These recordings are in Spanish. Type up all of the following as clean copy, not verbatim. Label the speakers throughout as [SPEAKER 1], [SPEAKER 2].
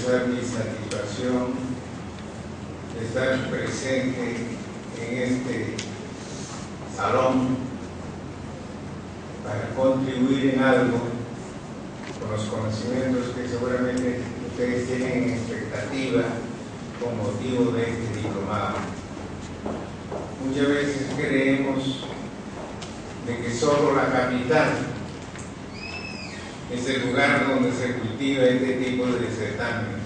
[SPEAKER 1] expresar mi satisfacción de estar presente en este salón para contribuir en algo con los conocimientos que seguramente ustedes tienen en expectativa con motivo de este diplomado. Muchas veces creemos de que solo la capital es el lugar donde se cultiva este tipo de certámenes.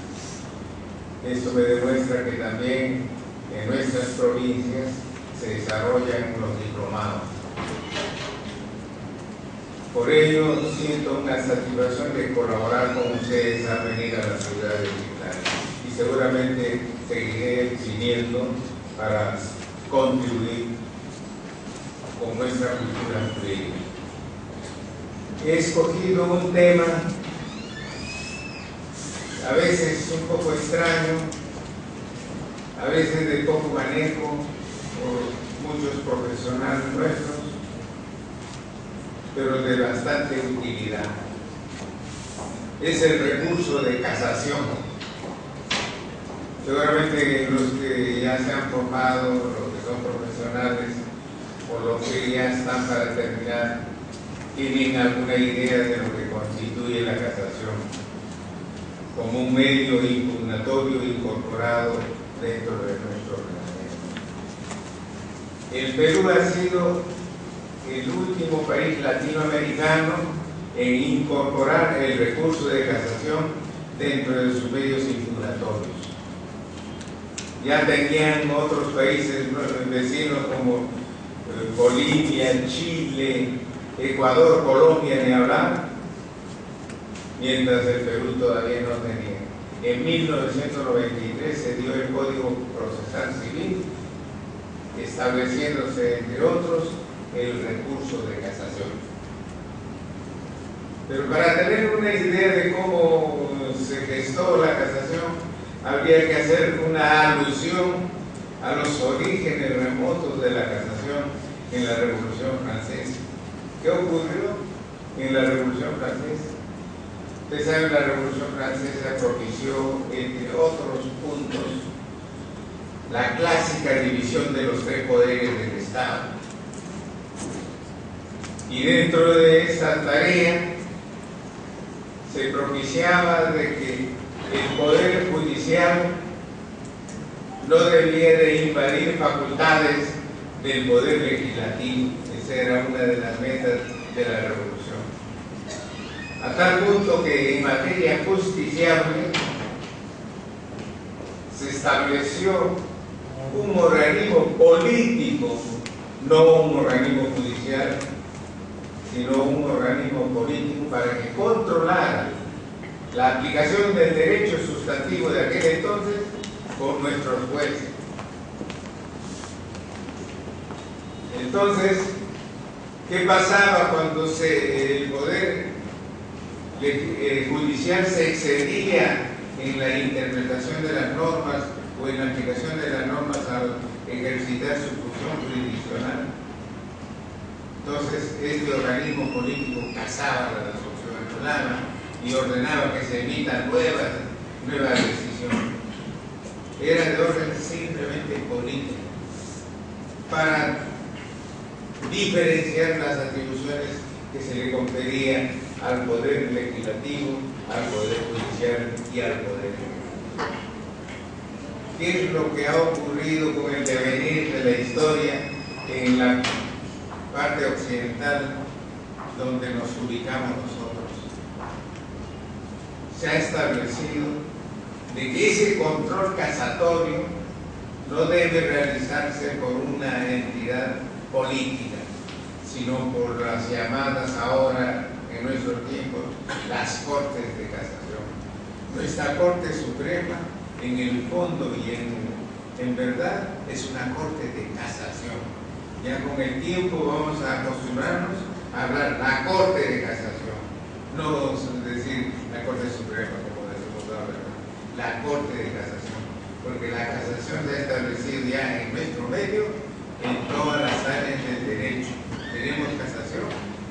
[SPEAKER 1] Esto me demuestra que también en nuestras provincias se desarrollan los diplomados. Por ello siento una satisfacción de colaborar con ustedes al venir a la ciudad de Chiclayo y seguramente seguiré siguiendo para contribuir con nuestra cultura jurídica. He escogido un tema a veces un poco extraño, a veces de poco manejo por muchos profesionales nuestros, pero de bastante utilidad. Es el recurso de casación. Seguramente los que ya se han formado, los que son profesionales, o los que ya están para terminar, tienen alguna idea de lo que constituye la casación como un medio impugnatorio incorporado dentro de nuestro ordenamiento. El Perú ha sido el último país latinoamericano en incorporar el recurso de casación dentro de sus medios impugnatorios. Ya tenían otros países vecinos como Bolivia, Chile, Ecuador, Colombia, ni hablar, mientras el Perú todavía no tenía. En 1993 se dio el Código Procesal Civil, estableciéndose, entre otros, el recurso de casación. Pero para tener una idea de cómo se gestó la casación, habría que hacer una alusión a los orígenes remotos de la casación en la Revolución Francesa. ¿Qué ocurrió en la Revolución Francesa? Ustedes saben, la Revolución Francesa propició, entre otros puntos, la clásica división de los tres poderes del Estado. Y dentro de esa tarea se propiciaba de que el Poder Judicial no debía de invadir facultades del Poder Legislativo. Esa era una de las metas de la Revolución. A tal punto que en materia justiciable se estableció un organismo político, no un organismo judicial, sino un organismo político para que controlara la aplicación del derecho sustantivo de aquel entonces por nuestros jueces. Entonces, ¿qué pasaba cuando el poder judicial se excedía en la interpretación de las normas o en la aplicación de las normas al ejercitar su función jurisdiccional? Entonces, este organismo político casaba la resolución venezolana y ordenaba que se emitan nuevas decisiones. Era de orden simplemente político, para diferenciar las atribuciones que se le conferían al Poder Legislativo, al Poder Judicial y al Poder Ejecutivo. ¿Qué es lo que ha ocurrido con el devenir de la historia en la parte occidental donde nos ubicamos nosotros? Se ha establecido de que ese control casatorio no debe realizarse por una entidad política, sino por las llamadas ahora, en nuestros tiempos, las Cortes de Casación. Nuestra Corte Suprema, en el fondo y en verdad, es una Corte de Casación. Ya con el tiempo vamos a acostumbrarnos a hablar la Corte de Casación, no decir la Corte Suprema como decimos ahora, la Corte de Casación, porque la casación se ha establecido ya en nuestro medio en todas las áreas del derecho. Tenemos casación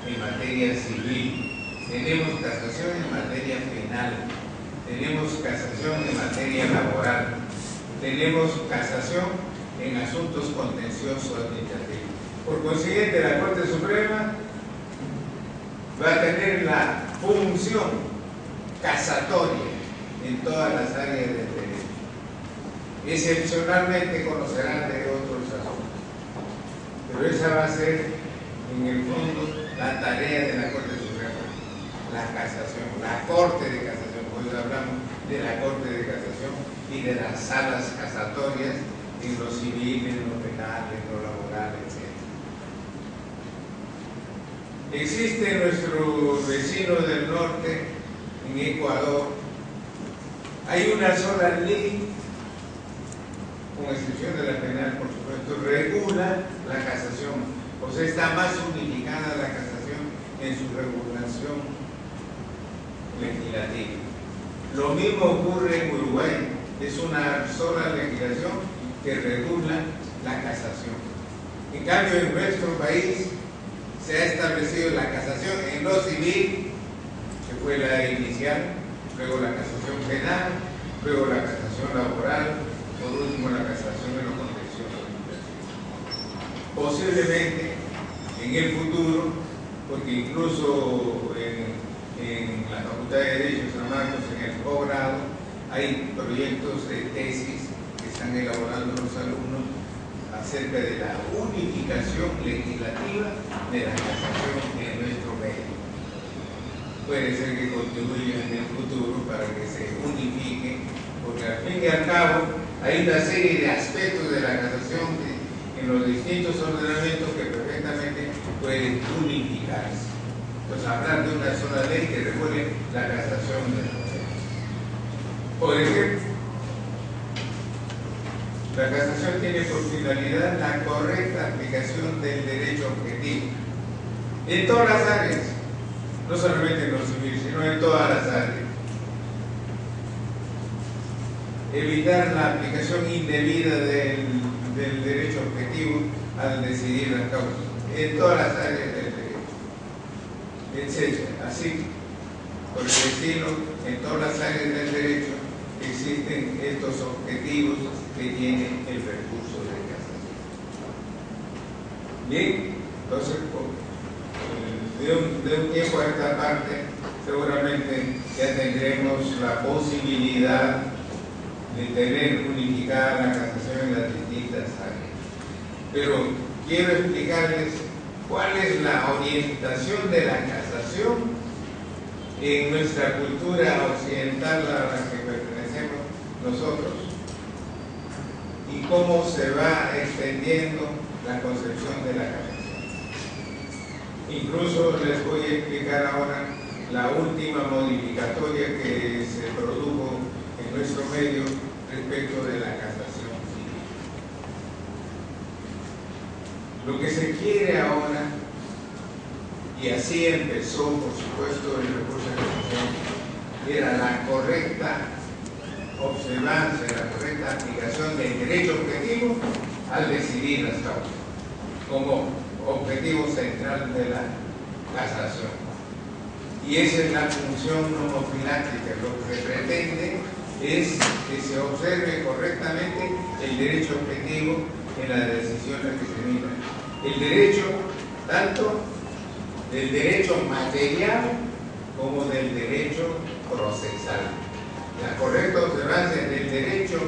[SPEAKER 1] en materia civil, tenemos casación en materia penal, tenemos casación en materia laboral, tenemos casación en asuntos contenciosos administrativos. Por consiguiente, la Corte Suprema va a tener la función casatoria en todas las áreas del derecho. Excepcionalmente conocerán de otros asuntos, pero esa va a ser, en el fondo, la tarea de la Corte Suprema, la casación, la Corte de Casación. Hoy hablamos de la Corte de Casación y de las salas casatorias en lo civil, en lo penal, en lo laboral, etc. Existe nuestro vecino del norte, en Ecuador, hay una sola ley, con excepción de la penal, por supuesto, regula la casación. O sea, está más unificada la casación en su regulación legislativa. Lo mismo ocurre en Uruguay, es una sola legislación que regula la casación. En cambio, en nuestro país se ha establecido la casación en lo civil, que fue la inicial, luego la casación penal, luego la casación laboral, por último la casación en lo contencioso administrativo. Posiblemente en el futuro, porque incluso en la Facultad de Derecho San Marcos, en el posgrado, hay proyectos de tesis que están elaborando los alumnos acerca de la unificación legislativa de la casación en nuestro medio. Puede ser que contribuya en el futuro para que se unifique, porque al fin y al cabo hay una serie de aspectos de la casación en los distintos ordenamientos que perfectamente pueden unificarse. Pues hablar de una sola ley que regule la casación de la casación. Por ejemplo, la casación tiene por finalidad la correcta aplicación del derecho objetivo en todas las áreas, no solamente en lo civil, sino en todas las áreas. Evitar la aplicación indebida del derecho objetivo al decidir las causas, en todas las áreas del derecho, etc. Así, por el estilo, en todas las áreas del derecho existen estos objetivos que tiene el recurso de casación. Bien, entonces, de un tiempo a esta parte, seguramente ya tendremos la posibilidad de tener unificada la casación en las distintas áreas. Pero quiero explicarles cuál es la orientación de la casación en nuestra cultura occidental a la que pertenecemos nosotros y cómo se va extendiendo la concepción de la casación. Incluso les voy a explicar ahora la última modificatoria que se produjo en nuestro medio respecto de la casación civil. Lo que se quiere ahora, y así empezó, por supuesto, el recurso de casación, era la correcta observancia, la correcta aplicación del derecho objetivo al decidir las causas, como objetivo central de la casación. Y esa es la función nomofiláctica. Lo que se pretende es que se observe correctamente el derecho objetivo en las decisiones que se emitan. El derecho, tanto del derecho material como del derecho procesal. La correcta observancia del derecho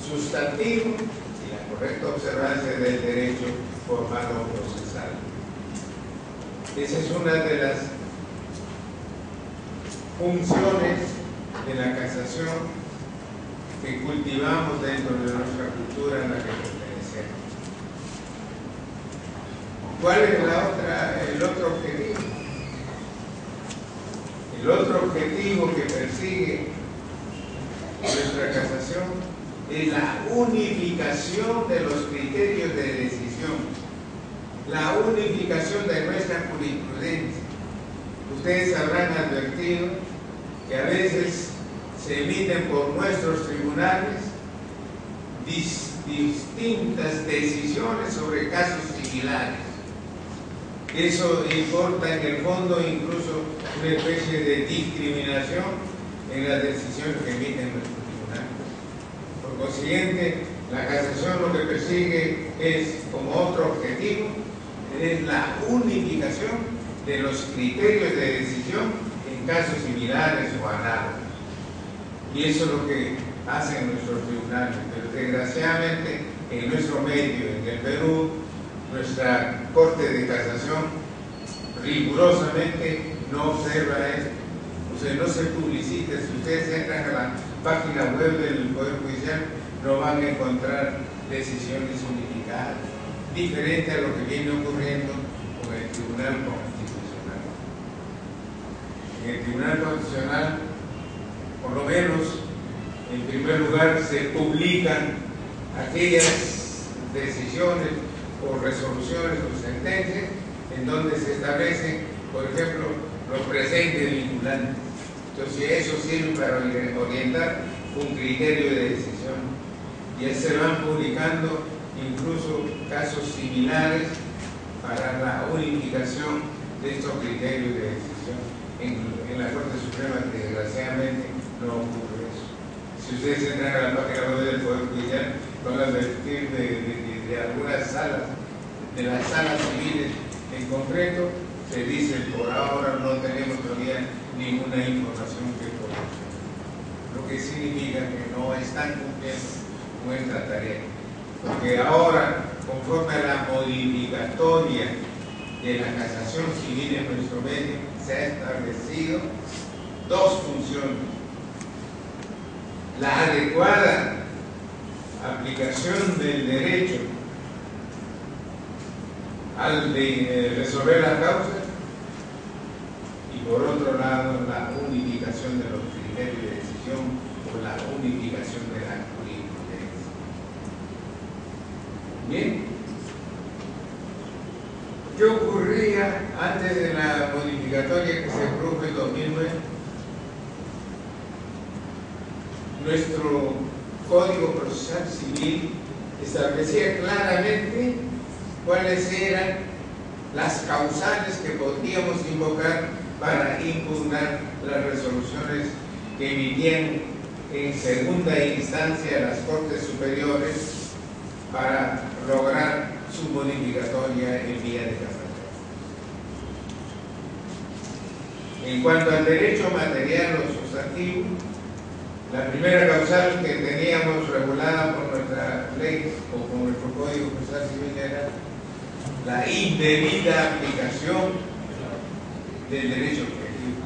[SPEAKER 1] sustantivo y la correcta observancia del derecho formal o procesal. Esa es una de las funciones de la casación que cultivamos dentro de nuestra cultura en la que pertenecemos. ¿Cuál es el otro objetivo? El otro objetivo que persigue nuestra casación es la unificación de los criterios de decisión, la unificación de nuestra jurisprudencia. Ustedes habrán advertido que a veces se emiten por nuestros tribunales distintas decisiones sobre casos similares. Eso importa en el fondo incluso una especie de discriminación en las decisiones que emiten nuestros tribunales. Por consiguiente, la casación lo que persigue es, como otro objetivo, es la unificación de los criterios de decisión en casos similares o análogos. Y eso es lo que hacen nuestros tribunales. Pero desgraciadamente, en nuestro medio, en el Perú, nuestra Corte de Casación rigurosamente no observa esto. O sea, no se publicita. Si ustedes entran a la página web del Poder Judicial, no van a encontrar decisiones unificadas, diferente a lo que viene ocurriendo con el Tribunal Constitucional. En el Tribunal Constitucional, por lo menos, en primer lugar, se publican aquellas decisiones o resoluciones o sentencias en donde se establecen, por ejemplo, los presentes vinculantes. Entonces, eso sirve para orientar un criterio de decisión. Ya se van publicando incluso casos similares para la unificación de estos criterios de decisión. En la Corte Suprema, desgraciadamente, no ocurre eso. Si ustedes entran a la página web del Poder Judicial, van a advertir de algunas salas, de las salas civiles en concreto, se dice por ahora no tenemos todavía ninguna información que proporcionar, lo que significa que no están cumpliendo nuestra tarea, porque ahora, conforme a la modificatoria de la casación civil en nuestro medio, se ha establecido dos funciones: la adecuada aplicación del derecho al de resolver la causa, y por otro lado la unificación de los criterios de decisión o la unificación de la jurisprudencia. Bien, ¿qué ocurría antes de la modificatoria que se produjo en 2009? Nuestro Código Procesal Civil establecía claramente cuáles eran las causales que podíamos invocar para impugnar las resoluciones que emitían en segunda instancia las Cortes Superiores para lograr su modificatoria en vía de casación. En cuanto al derecho material o sustantivo, la primera causal que teníamos regulada por nuestra ley o por nuestro Código Procesal Civil era la indebida aplicación del derecho objetivo.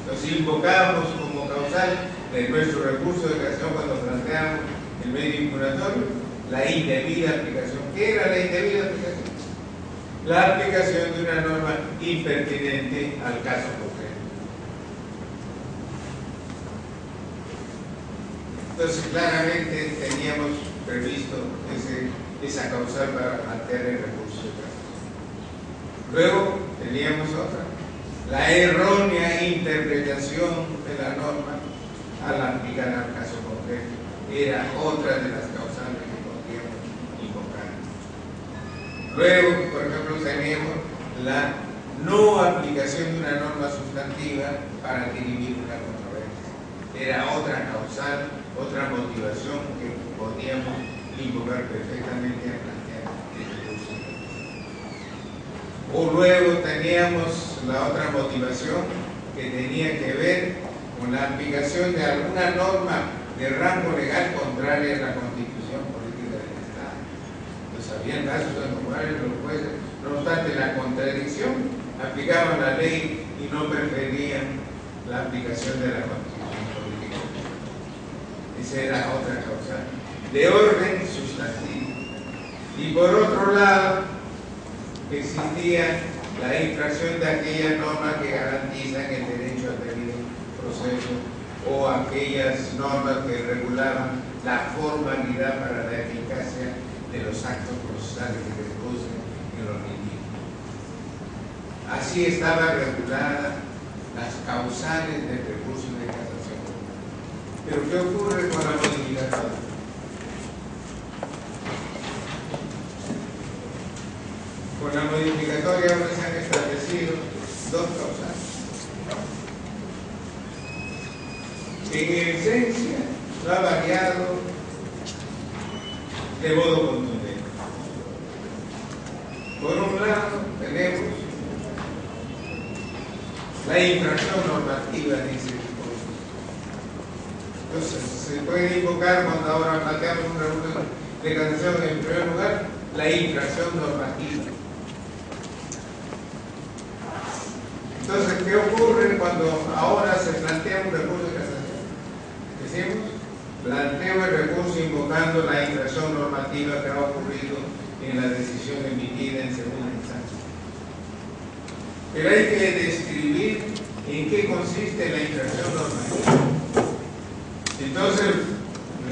[SPEAKER 1] Entonces invocábamos como causal de nuestro recurso de casación cuando planteamos el medio impugnatorio la indebida aplicación. ¿Qué era la indebida aplicación? La aplicación de una norma impertinente al caso concreto. Entonces claramente teníamos previsto esa causal para plantear el recurso de casación. Luego teníamos otra: la errónea interpretación de la norma al aplicar al caso concreto. Era otra de las causales que podíamos invocar. Luego, por ejemplo, teníamos la no aplicación de una norma sustantiva para dirimir una controversia. Era otra causal, otra motivación que podíamos invocar perfectamente a plantear el recurso. O luego teníamos la otra motivación que tenía que ver con la aplicación de alguna norma de rango legal contraria a la Constitución política del Estado. Entonces había casos en los cuales los jueces, no obstante la contradicción, aplicaban la ley y no preferían la aplicación de la Constitución política. Esa era otra causa de orden sustantivo. Y por otro lado, existía la infracción de aquellas normas que garantizan el derecho al debido proceso o aquellas normas que regulaban la formalidad para la eficacia de los actos procesales que se producen en los litigios. Así estaban reguladas las causales del recurso de casación. Pero ¿qué ocurre con la modificación? Con la modificatoria ahora se han establecido dos causales. que en esencia no ha variado de modo contundente. Por un lado, tenemos la infracción normativa, dice el código. Entonces, se puede invocar cuando ahora planteamos un recurso de casación, en primer lugar, la infracción normativa. Entonces, ¿qué ocurre cuando ahora se plantea un recurso de casación? Decimos, planteo el recurso invocando la infracción normativa que ha ocurrido en la decisión emitida en segunda instancia. Pero hay que describir en qué consiste la infracción normativa. Entonces,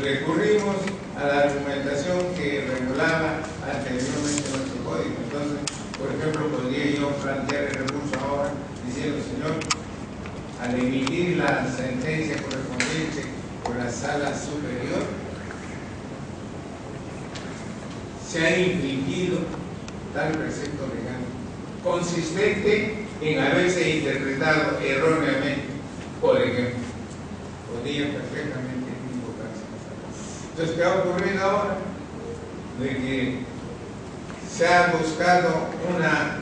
[SPEAKER 1] recurrimos a la argumentación que regulaba anteriormente nuestro código. Entonces, por ejemplo, podría yo plantear el recurso ahora diciendo, señor, al emitir la sentencia correspondiente por la sala superior, se ha infringido tal precepto legal, consistente en haberse interpretado erróneamente, por ejemplo. Podría perfectamente invocarse. Entonces, ¿qué ha ocurrido ahora? De que se ha buscado una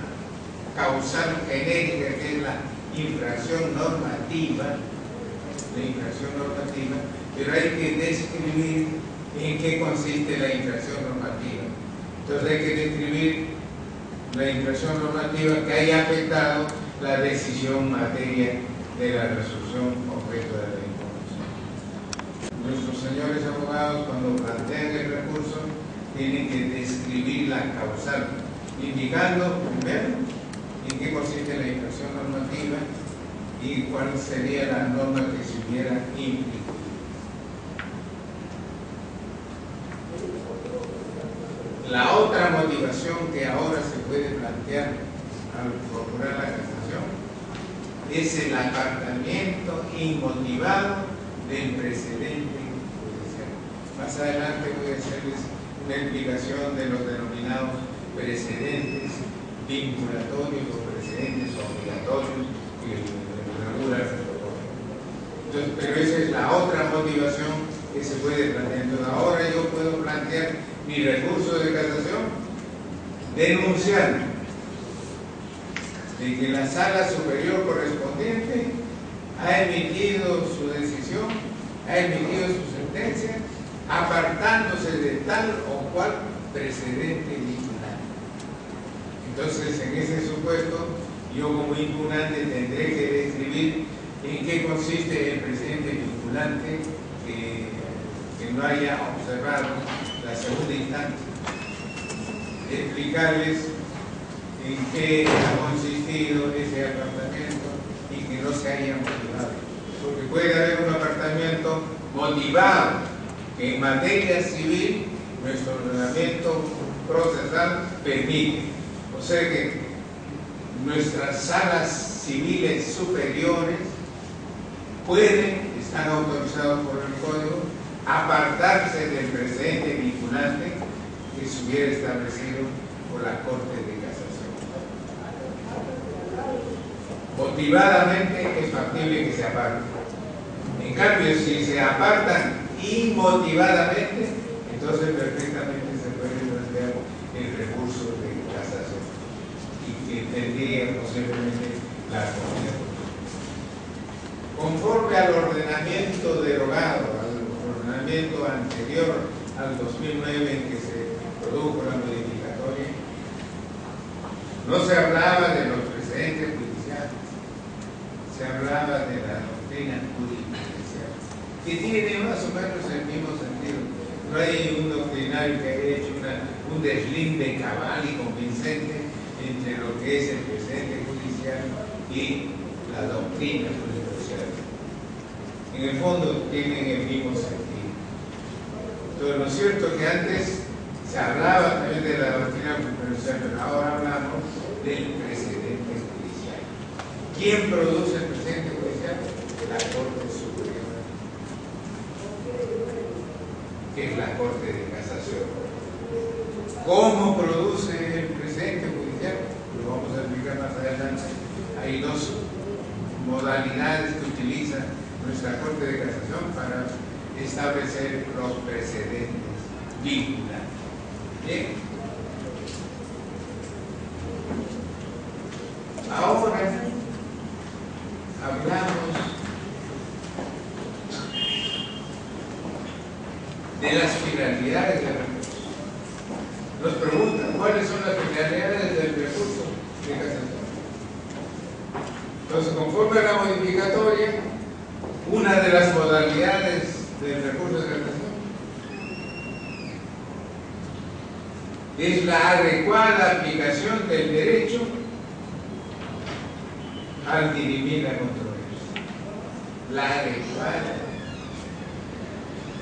[SPEAKER 1] causal genérica que es la infracción normativa, pero hay que describir en qué consiste la infracción normativa. Entonces hay que describir la infracción normativa que haya afectado la decisión materia de la resolución objeto de la información. Nuestros señores abogados, cuando plantean el recurso, tienen que describir la causal, indicando primero en qué consiste la infracción normativa y cuál sería la norma que se hubiera implicado. La otra motivación que ahora se puede plantear al formular la casación es el apartamiento inmotivado del precedente judicial. Más adelante voy a hacerles una explicación de los denominados precedentes vinculatorios o precedentes obligatorios que regula el protocolo. Entonces, pero esa es la otra motivación que se puede plantear. Entonces, ahora yo puedo plantear mi recurso de casación denunciando de que la sala superior correspondiente ha emitido su decisión, ha emitido su sentencia, apartándose de tal o cual precedente vinculante. Entonces, en ese supuesto, yo como impugnante tendré que describir en qué consiste el precedente vinculante que no haya observado la segunda instancia, explicarles en qué ha consistido ese apartamiento y que no se haya motivado, porque puede haber un apartamiento motivado que en materia civil nuestro ordenamiento procesal permite, o sea que nuestras salas civiles superiores están autorizados por el código, apartarse del precedente vinculante que se hubiera establecido por la Corte de Casación. Motivadamente es factible que se aparten. En cambio, si se apartan inmotivadamente, entonces perfectamente se puede plantear el recurso de casación y que tendría posiblemente la acogida. Conforme al ordenamiento derogado, al ordenamiento anterior al 2009 en que se produjo la modificatoria, no se hablaba de los precedentes judiciales, se hablaba de la doctrina jurisprudencial, que tiene más o menos el mismo sentido. No hay un doctrinario que haya hecho un deslinde cabal y convincente entre lo que es el precedente judicial y la doctrina jurisprudencial. En el fondo tienen el mismo sentido. Entonces, lo cierto es que antes se hablaba también de la doctrina jurisprudencial, pero ahora hablamos del precedente judicial. ¿Quién produce el precedente judicial? La Corte Superior, que es la Corte de Casación. ¿Cómo produce el precedente judicial? Lo vamos a explicar más adelante. Hay dos modalidades que utiliza nuestra Corte de Casación para establecer los precedentes vinculantes. Bien. Ahora hablamos de las finalidades del recurso. Nos preguntan cuáles son las finalidades del recurso de casación. Entonces, conforme a la modificatoria, una de las modalidades del recurso de casación es la adecuada aplicación del derecho al dirimir la controversia. La adecuada,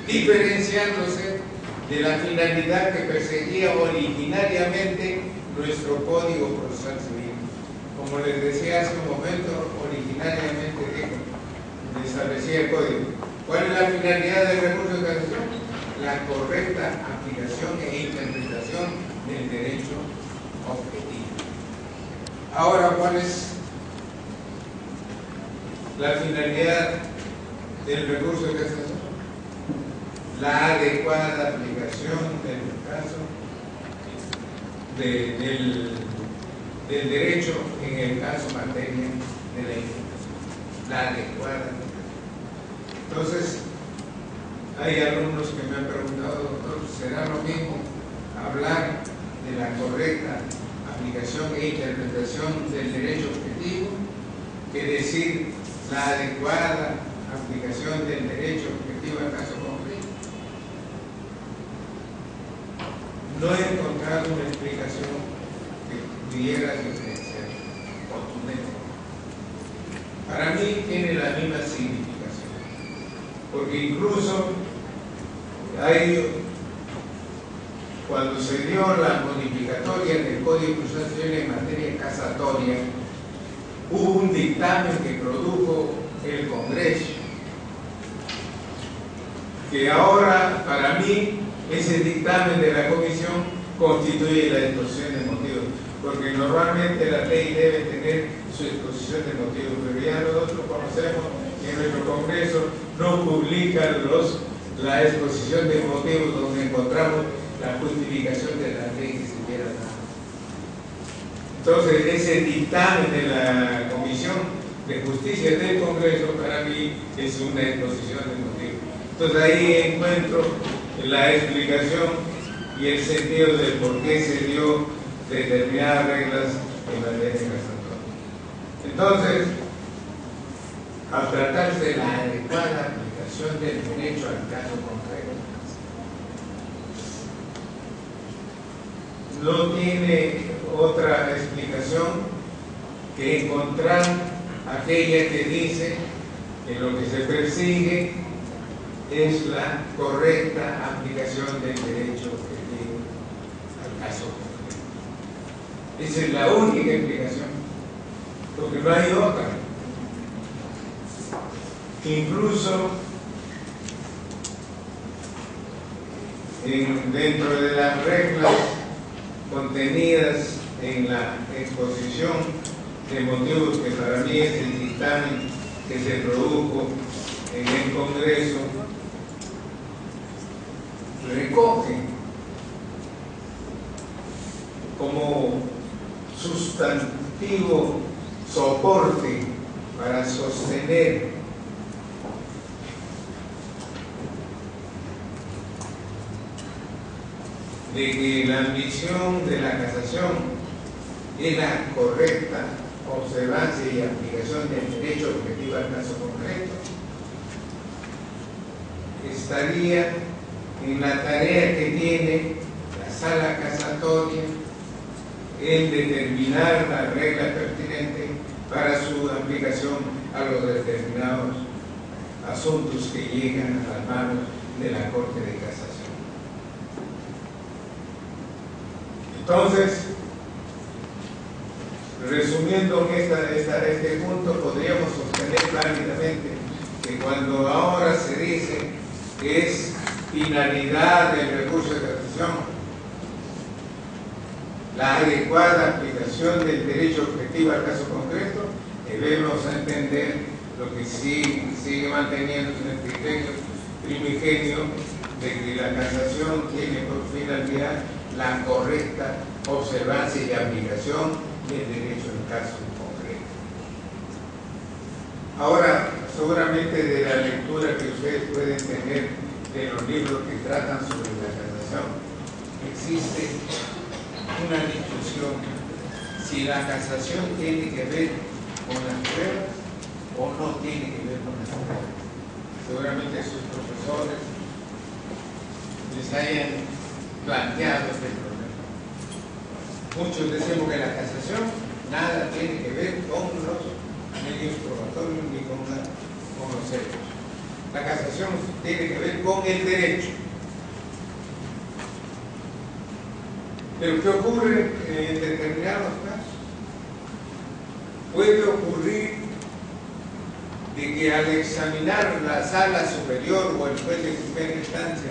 [SPEAKER 1] diferenciándose de la finalidad que perseguía originariamente nuestro Código Procesal Civil. Como les decía hace un momento, originariamente establecía el Código. ¿Cuál es la finalidad del recurso de casación? La correcta aplicación e interpretación del derecho objetivo. Ahora, ¿cuál es la finalidad del recurso de casación? La adecuada aplicación del caso del derecho en el caso materia de la imputación. La adecuada aplicación. Entonces, hay alumnos que me han preguntado, doctor, ¿será lo mismo hablar de la correcta aplicación e interpretación del derecho objetivo que decir la adecuada aplicación del derecho objetivo al caso concreto? No he encontrado una explicación que pudiera diferenciar contundente. Para mí tiene la misma significación, porque incluso cuando se dio la modificatoria del Código Procesal Civil en materia casatoria, hubo un dictamen que produjo el Congreso, que ahora, para mí, ese dictamen de la Comisión constituye la exposición de motivos, porque normalmente la ley debe tener su exposición de motivos, pero ya nosotros conocemos que nuestro Congreso no publica la exposición de motivos donde encontramos la justificación de la ley que se quiera dar. Entonces, ese dictamen de la Comisión de Justicia del Congreso para mí es una exposición de motivos. Entonces ahí encuentro la explicación y el sentido de por qué se dio determinadas reglas en materia casatoria. Entonces, al tratarse de la adecuada aplicación del derecho al caso concreto, no tiene otra explicación que encontrar aquella que dice que lo que se persigue es la correcta aplicación del derecho objetivo al caso concreto. Esa es la única explicación, porque no hay otra. Incluso dentro de las reglas contenidas en la exposición de motivos, que para mí es el dictamen que se produjo en el Congreso, recoge como sustantivo soporte para sostener de que la admisión de la casación es la correcta observancia y aplicación del derecho objetivo al caso concreto, estaría en la tarea que tiene la sala casatoria en determinar la regla pertinente para su aplicación a los determinados asuntos que llegan a las manos de la Corte de Casación. Entonces, resumiendo este punto, podríamos sostener válidamente que cuando ahora se dice que es finalidad del recurso de casación la adecuada aplicación del derecho objetivo al caso concreto, debemos entender Lo que sí sigue manteniendo el criterio primigenio de que la casación tiene por finalidad la correcta observancia y aplicación del derecho en caso concreto. Ahora, seguramente de la lectura que ustedes pueden tener de los libros que tratan sobre la casación, existe una discusión si la casación tiene que ver con las pruebas o no tiene que ver con las pruebas. Seguramente sus profesores les hayan planteado este problema. Muchos decimos que la casación nada tiene que ver con los medios probatorios ni con los hechos. La casación tiene que ver con el derecho. Pero ¿qué ocurre en determinados casos? Puede ocurrir de que al examinar la sala superior o el juez de primera instancia,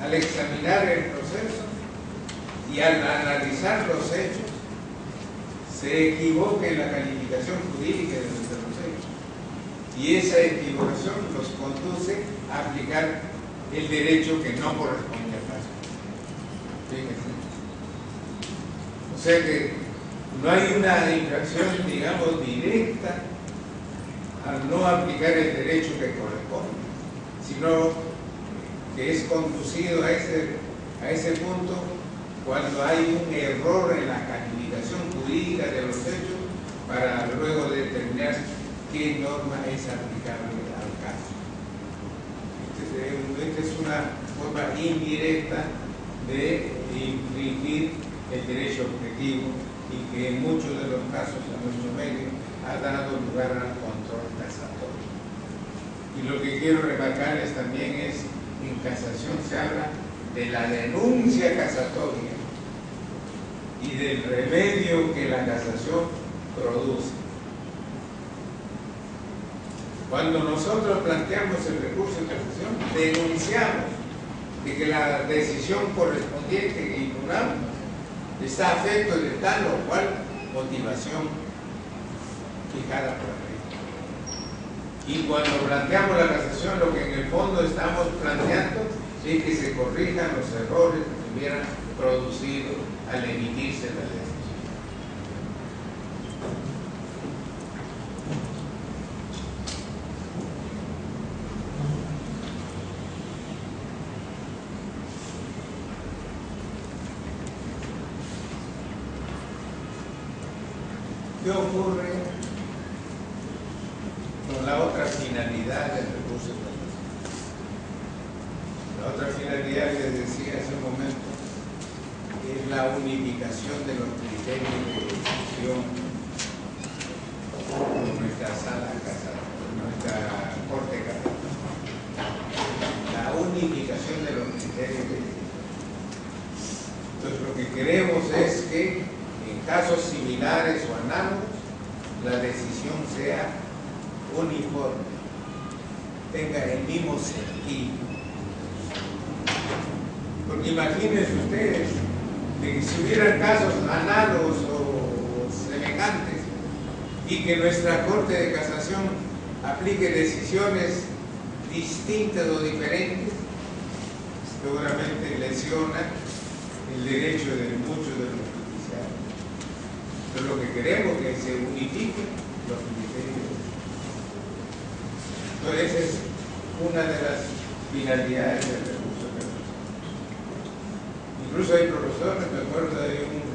[SPEAKER 1] al examinar el proceso y al analizar los hechos, se equivoque en la calificación jurídica de los hechos. Y esa equivocación los conduce a aplicar el derecho que no corresponde al caso. Fíjense. O sea que no hay una infracción, digamos, directa al no aplicar el derecho que corresponde, sino que es conducido a ese punto cuando hay un error en la calificación jurídica de los hechos para luego determinar qué norma es aplicable al caso. Esta es una forma indirecta de infringir el derecho objetivo y que en muchos de los casos en nuestro medio ha dado lugar al control casatorio. Y lo que quiero remarcarles también es, en casación se habla de la denuncia casatoria y del remedio que la casación produce. Cuando nosotros planteamos el recurso de casación, denunciamos de que la decisión correspondiente que impugnamos está afecto de tal o cual motivación fijada por la ley. Y cuando planteamos la casación, lo que en el fondo estamos planteando es que se corrijan los errores que se hubieran producido al emitirse la decisión. ¿Qué ocurre con la otra finalidad del recurso de casación? La otra finalidad, les decía hace un momento, es la unificación de los criterios de decisión en nuestra sala casada, en nuestra corte casada. La unificación de los criterios de decisión. Entonces, lo que queremos es que en casos similares o análogos, la decisión sea uniforme, tenga el mismo sentido. Porque imagínense ustedes de que si hubieran casos análogos o semejantes y que nuestra Corte de Casación aplique decisiones distintas o diferentes, seguramente lesiona el derecho de muchos de los judiciales. Entonces lo que queremos es que se unifiquen los criterios. Entonces esa es una de las finalidades del recurso de casación. Incluso hay profesores, me acuerdo de un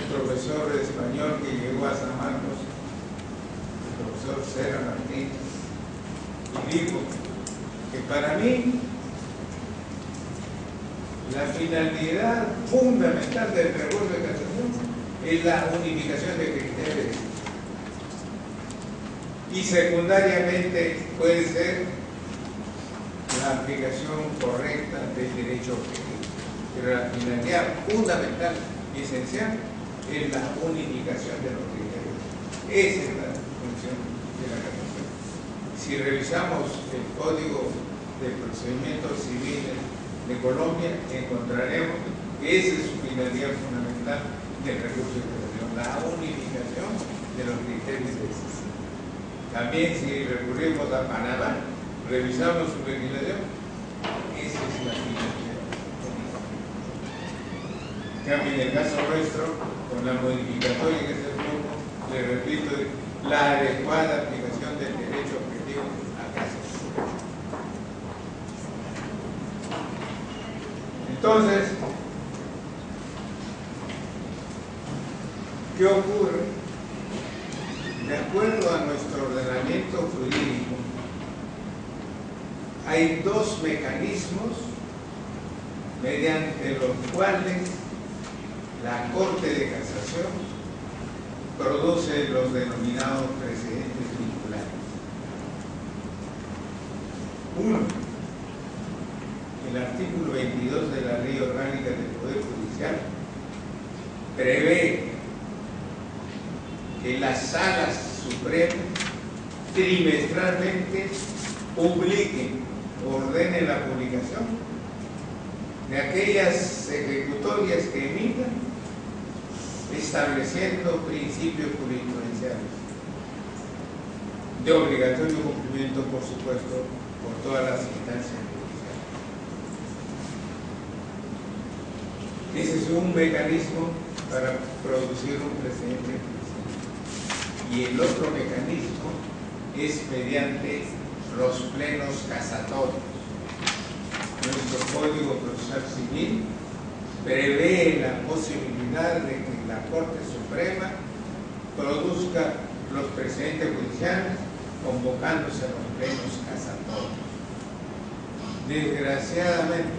[SPEAKER 1] profesor español que llegó a San Marcos, el profesor Cera Martínez, y dijo que para mí la finalidad fundamental del recurso de casación es la unificación de criterios. Y secundariamente puede ser la aplicación correcta del derecho objetivo. Pero la finalidad fundamental y esencial es la unificación de los criterios. Esa es la función de la casación. Si revisamos el Código de Procedimientos Civiles de Colombia, encontraremos que esa es su finalidad fundamental del recurso de casación, la unificación de los criterios de decisión. También si recurrimos a Panamá, revisamos su legislación, esa es la financiación. En cambio, en el caso nuestro, con la modificatoria que se propuso, le repito, la adecuada aplicación del derecho objetivo a casos. Entonces, ¿qué ocurre? De acuerdo a nuestro ordenamiento jurídico, hay dos mecanismos mediante los cuales la Corte de Casación produce los denominados precedentes vinculantes. Uno, el artículo 22 de la Ley Orgánica del Poder Judicial prevé que las salas supremas trimestralmente publiquen, ordenen la publicación de aquellas ejecutorias que emitan, estableciendo principios jurisprudenciales de obligatorio cumplimiento, por supuesto, por todas las instancias judiciales. Ese es un mecanismo para producir un precedente judicial. Y el otro mecanismo es mediante los plenos casatorios. Nuestro Código Procesal Civil prevé la posibilidad de que la Corte Suprema produzca los precedentes judiciales convocándose a los plenos casatorios. Desgraciadamente,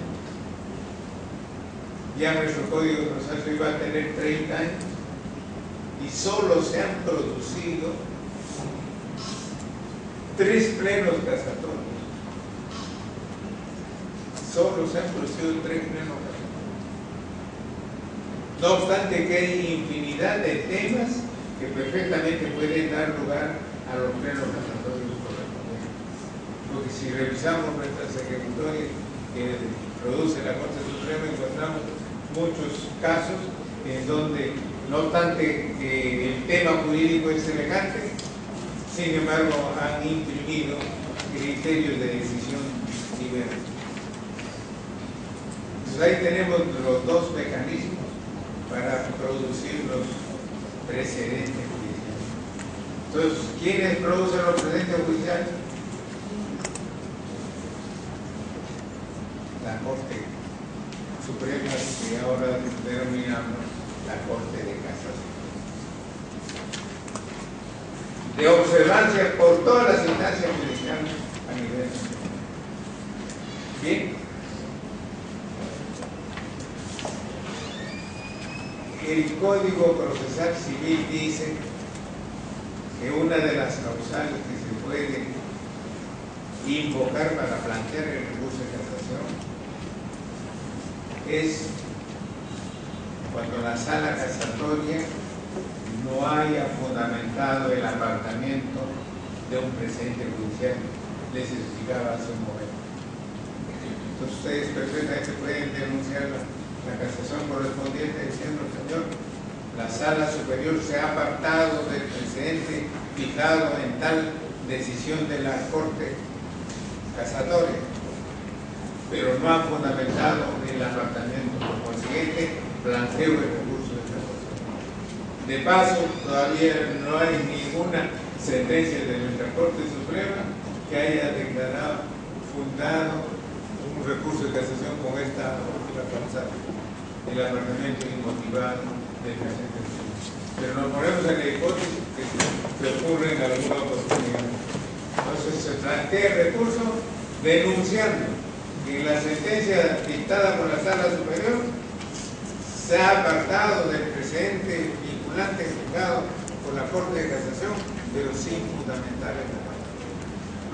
[SPEAKER 1] ya nuestro Código Procesal Civil va a tener 30 años y solo se han producido 3 plenos casatorios. Solo se han producido 3 plenos casatorios. No obstante que hay infinidad de temas que perfectamente pueden dar lugar a los plenos casatorios correspondientes. Porque si revisamos nuestras ejecutorias que produce la Corte Suprema, encontramos muchos casos en donde, no obstante que el tema jurídico es semejante, sin embargo han imprimido criterios de decisión diversos. Entonces ahí tenemos los dos mecanismos para producir los precedentes judiciales. Entonces, ¿quiénes producen los precedentes judiciales? La Corte Suprema, que ahora denominamos la Corte de Casación. De observancia por todas las instancias judiciales a nivel nacional. Bien. El Código Procesal Civil dice que una de las causales que se puede invocar para plantear el recurso de casación es cuando la sala casatoria no haya fundamentado el apartamiento de un precedente judicial. Les explicaba hace un momento. Entonces ustedes perfectamente pueden denunciar la casación correspondiente diciendo: señor, la sala superior se ha apartado del precedente fijado en tal decisión de la Corte casatoria, pero no ha fundamentado el apartamiento. Por consiguiente, planteo el recurso de casación. De paso, todavía no hay ninguna sentencia de nuestra Corte Suprema que haya declarado fundado un recurso de casación con esta última causal, el apartamiento inmotivado del presente. Pero nos ponemos en la hipótesis que se ocurre en alguna oportunidad. Entonces se plantea el recurso denunciando que la sentencia dictada por la Sala Superior se ha apartado del precedente vinculante fijado por la Corte de Casación, pero sin fundamentar el apartamiento.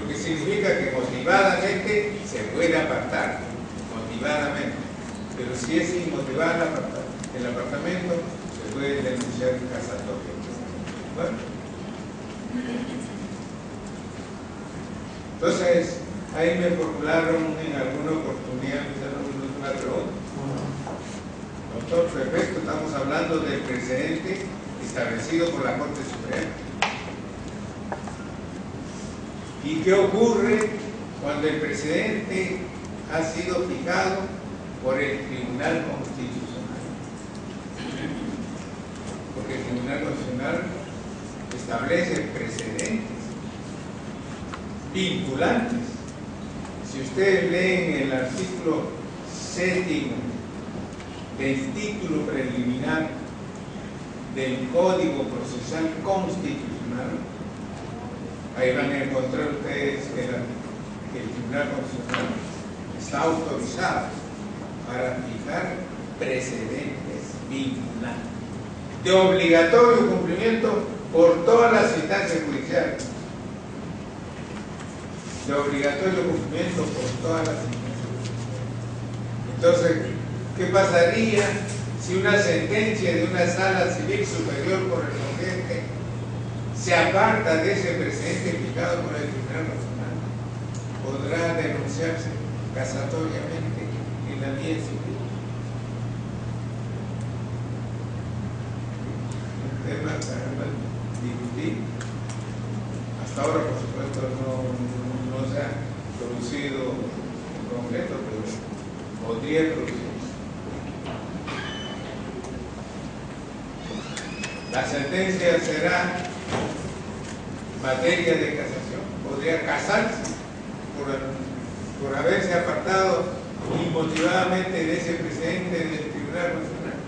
[SPEAKER 1] Lo que significa que motivadamente se puede apartar, motivadamente, pero si es inmotivado el apartamiento, se puede denunciar casatorio. Bueno. Entonces, ahí me formularon en alguna oportunidad, me hicieron una pregunta. Doctor, perfecto, estamos hablando del precedente establecido por la Corte Suprema. ¿Y qué ocurre cuando el precedente ha sido fijado por el Tribunal Constitucional? Porque el Tribunal Constitucional establece precedentes vinculantes. Si ustedes leen el artículo 7º del título preliminar del Código Procesal Constitucional, ahí van a encontrar ustedes que el Tribunal Constitucional está autorizado para fijar precedentes vinculantes de obligatorio cumplimiento por todas las instancias judiciales. De obligatorio cumplimiento por todas las instancias. Entonces, ¿qué pasaría si una sentencia de una sala civil superior correspondiente se aparta de ese precedente fijado por el Tribunal Nacional? Podrá denunciarse casatoriamente en la vía civil. Un tema para discutir. Hasta ahora, por supuesto, no se ha producido en concreto, pero podría producirse. La sentencia será materia de casación, podría casarse por haberse apartado inmotivadamente de ese precedente del Tribunal Nacional,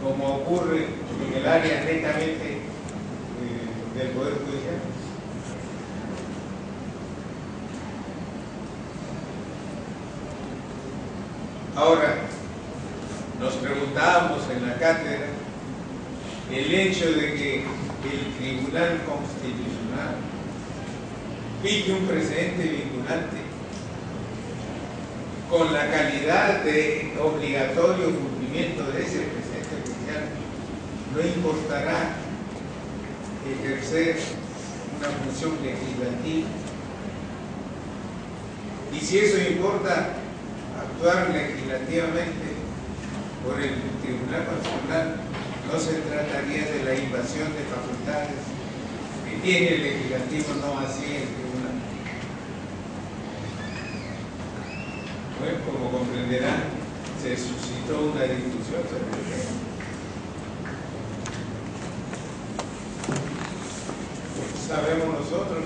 [SPEAKER 1] como ocurre en el área netamente del Poder Judicial. Ahora, nos preguntábamos en la cátedra el hecho de que el Tribunal Constitucional fije un precedente vinculante con la calidad de obligatorio cumplimiento de ese precedente judicial, no importará ejercer una función legislativa. Y si eso importa, actuar legislativamente por el Tribunal Constitucional, no se trataría de la invasión de facultades que tiene el legislativo, no así el tribunal. Bueno, como comprenderán, se suscitó una discusión sobre el tema. Sabemos nosotros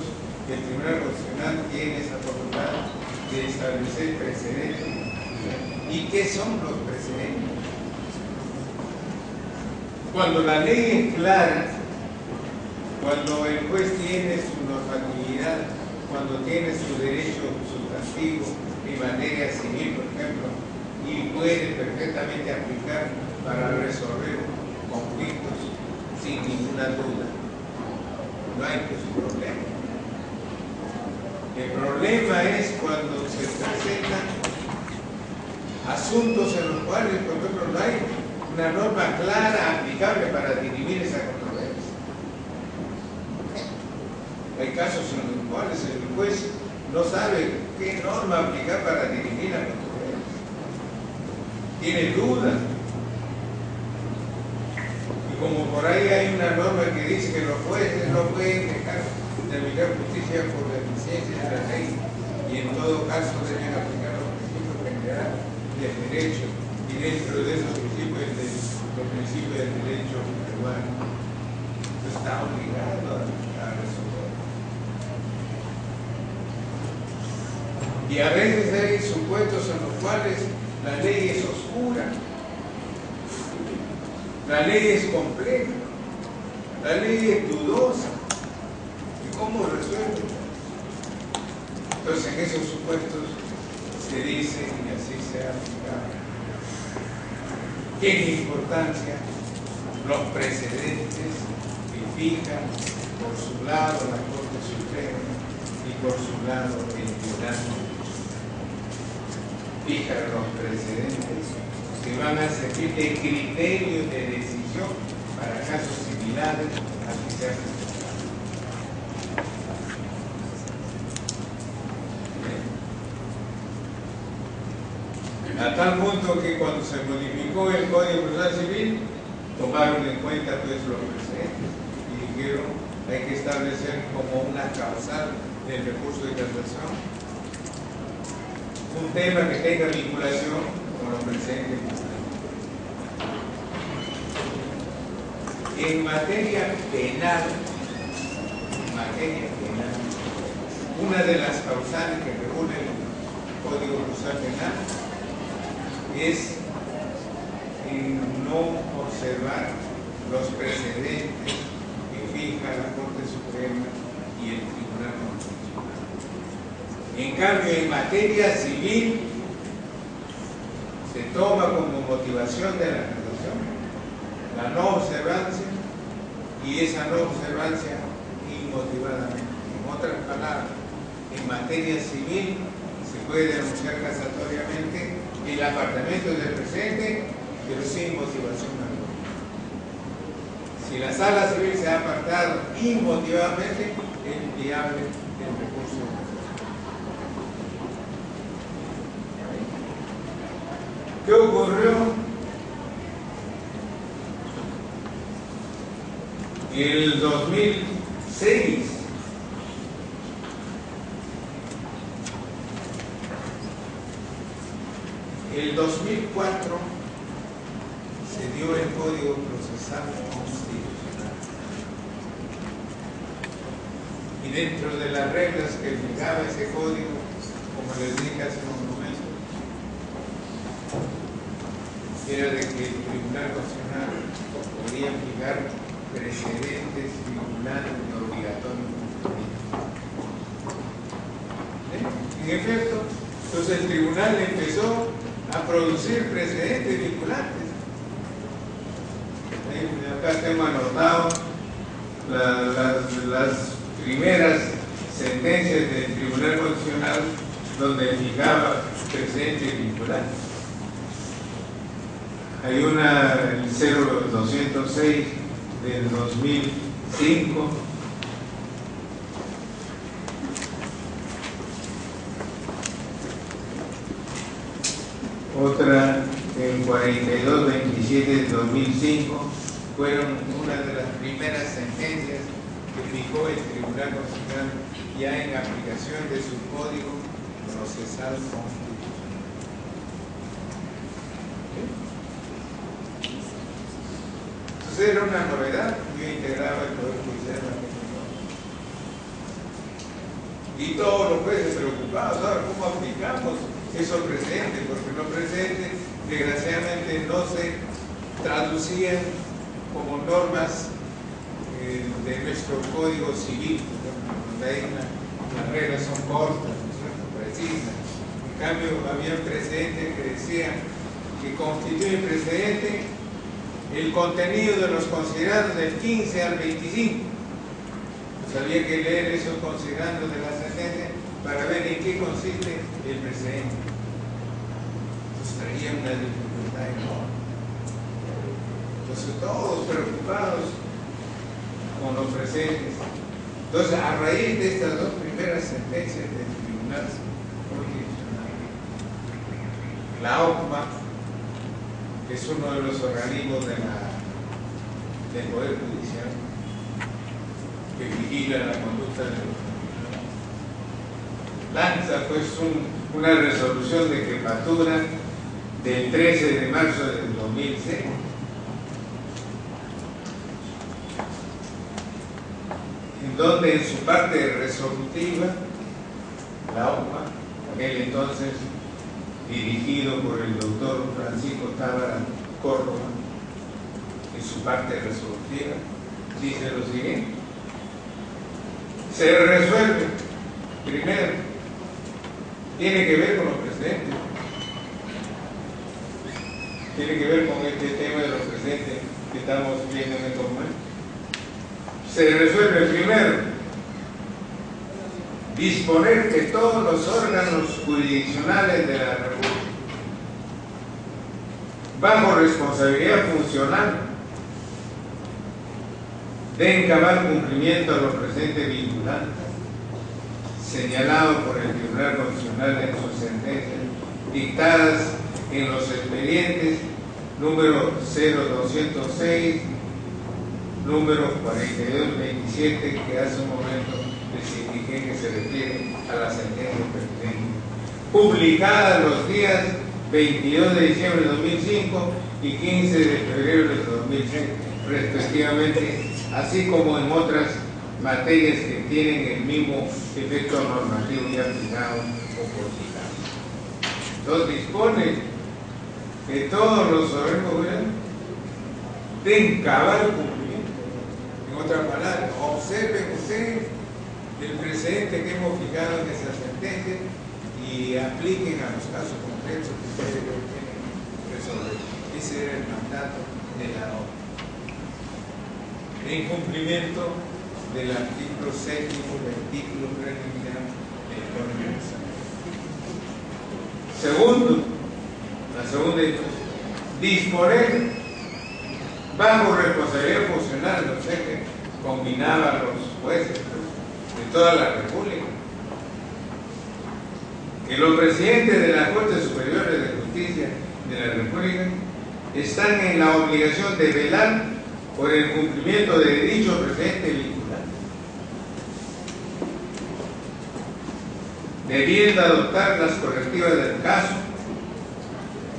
[SPEAKER 1] que el Tribunal Constitucional tiene esa facultad de establecer precedentes. ¿Y qué son los precedentes? Cuando la ley es clara, cuando el juez tiene su normatividad, cuando tiene su derecho sustantivo en materia civil, por ejemplo, y puede perfectamente aplicar para resolver conflictos sin ninguna duda, no hay problema. El problema es cuando se presentan asuntos en los cuales, por ejemplo, no hay una norma clara aplicable para dirimir esa controversia. Hay casos en los cuales el juez no sabe qué norma aplicar para dirimir la controversia. Tiene dudas. Y como por ahí hay una norma que dice que los jueces no pueden dejar terminar justicia por deficiencia de la ley y en todo caso deben aplicar los principios generales del derecho, y dentro de esos principios los principios del derecho humano, está obligado a resolver. Y a veces hay supuestos en los cuales la ley es oscura, la ley es compleja, la ley es dudosa. ¿Y cómo resuelve? Entonces en esos supuestos se dice, y así se ha aplicado, tiene importancia los precedentes que fijan por su lado la Corte Suprema y por su lado el Tribunal Constitucional. Fijan los precedentes que van a servir de criterio de decisión para casos similares a que se han presentado. A tal punto que cuando se modificó el Código Procesal Civil, tomaron en cuenta pues los precedentes y dijeron hay que establecer como una causal del recurso de casación, un tema que tenga vinculación con lo presente. En materia penal, una de las causales que regula el Código Procesal Penal es no observar los precedentes que fija la Corte Suprema y el Tribunal Constitucional. En cambio, en materia civil se toma como motivación de la casación la no observancia, y esa no observancia inmotivadamente. En otras palabras, en materia civil se puede denunciar casatoriamente el apartamiento del presente, pero sin motivación alguna. Si la sala civil se ha apartado inmotivadamente, es viable el recurso. ¿Qué ocurrió? El 2006, el 2004 se dio el Código Procesal Constitucional, y dentro de las reglas que fijaba ese código, como les dije hace un momento, era de que el Tribunal Constitucional podía fijar precedentes vinculantes y obligatorios. En efecto, entonces el tribunal empezó a producir precedentes vinculantes. Acá tengo anotado las primeras sentencias del Tribunal Constitucional donde fijaba precedentes vinculantes. Hay una, el 0206 del 2005, otra en 4227 del 2005, fueron una de las primeras sentencias que fijó el Tribunal Constitucional ya en aplicación de su Código Procesal Constitucional. Entonces era una novedad, yo integraba el Poder Judicial y todos los jueces preocupados, ahora cómo aplicamos esos precedentes, porque los precedentes desgraciadamente no se traducían como normas de nuestro Código Civil, donde ahí las reglas son cortas, precisas. En cambio, había precedentes que decían que constituye precedente el contenido de los considerados del 15 al 25. Pues había que leer esos considerandos de la sentencia para ver en qué consiste el precedente. Pues traía una dificultad enorme. Entonces todos preocupados con los precedentes. Entonces, a raíz de estas dos primeras sentencias del Tribunal Constitucional, la OCMA, que es uno de los organismos del Poder Judicial, que vigila la conducta de los funcionarios, lanza pues una resolución de jefatura del 13 de marzo del 2006, en donde en su parte resolutiva, la OCMA, aquel entonces dirigido por el doctor Francisco Tábara Córdoba, en su parte resolutiva, dice lo siguiente: se resuelve, primero, tiene que ver con los precedentes, tiene que ver con este tema de los precedentes que estamos viendo en estos momentos. Se resuelve primero disponer que todos los órganos jurisdiccionales de la República, bajo responsabilidad funcional, den cabal cumplimiento a los precedentes vinculantes señalados por el Tribunal Constitucional en sus sentencias dictadas en los expedientes número 0206, número 4227, que hace un momento les que se refiere a la sentencia presidente, publicada los días 22 de diciembre de 2005 y 15 de febrero de 2006, respectivamente, así como en otras materias que tienen el mismo efecto normativo ya fijado o positado. Entonces dispone que todos los organismos gobernantes den cabal cumplimiento. En otras palabras, observen ustedes el precedente que hemos fijado en esa sentencia y apliquen a los casos concretos que ustedes tienen que resolver. Ese era el mandato de la norma. En cumplimiento del artículo 7 del artículo preliminar del Código Penal. Segundo, la segunda es disponer bajo responsabilidad funcional, no sé qué combinaba a los jueces de toda la República, que los presidentes de las Cortes Superiores de Justicia de la República están en la obligación de velar por el cumplimiento de dicho precedente vinculante, debiendo adoptar las correctivas del caso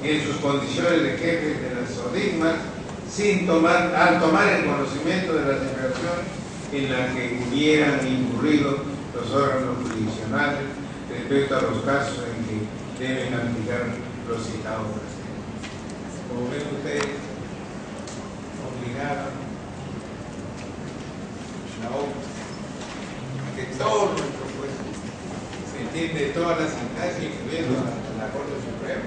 [SPEAKER 1] en sus condiciones de jefes de las ODIGMAS al tomar el conocimiento de las infracciones en las que hubieran incurrido los órganos jurisdiccionales respecto a los casos en que deben aplicar los citados precedentes. Como ven ustedes, obligaron la OMS a que todos nuestros jueces, se entiende, todas las instancias, incluyendo la Corte Suprema,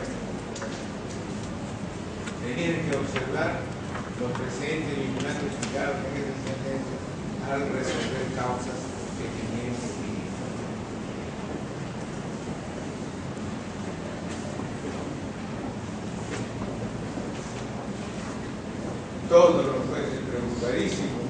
[SPEAKER 1] tenían que observar los precedentes vinculantes fijados en esa sentencia al resolver causas que tenían que vivir. Todos los jueces preocupadísimos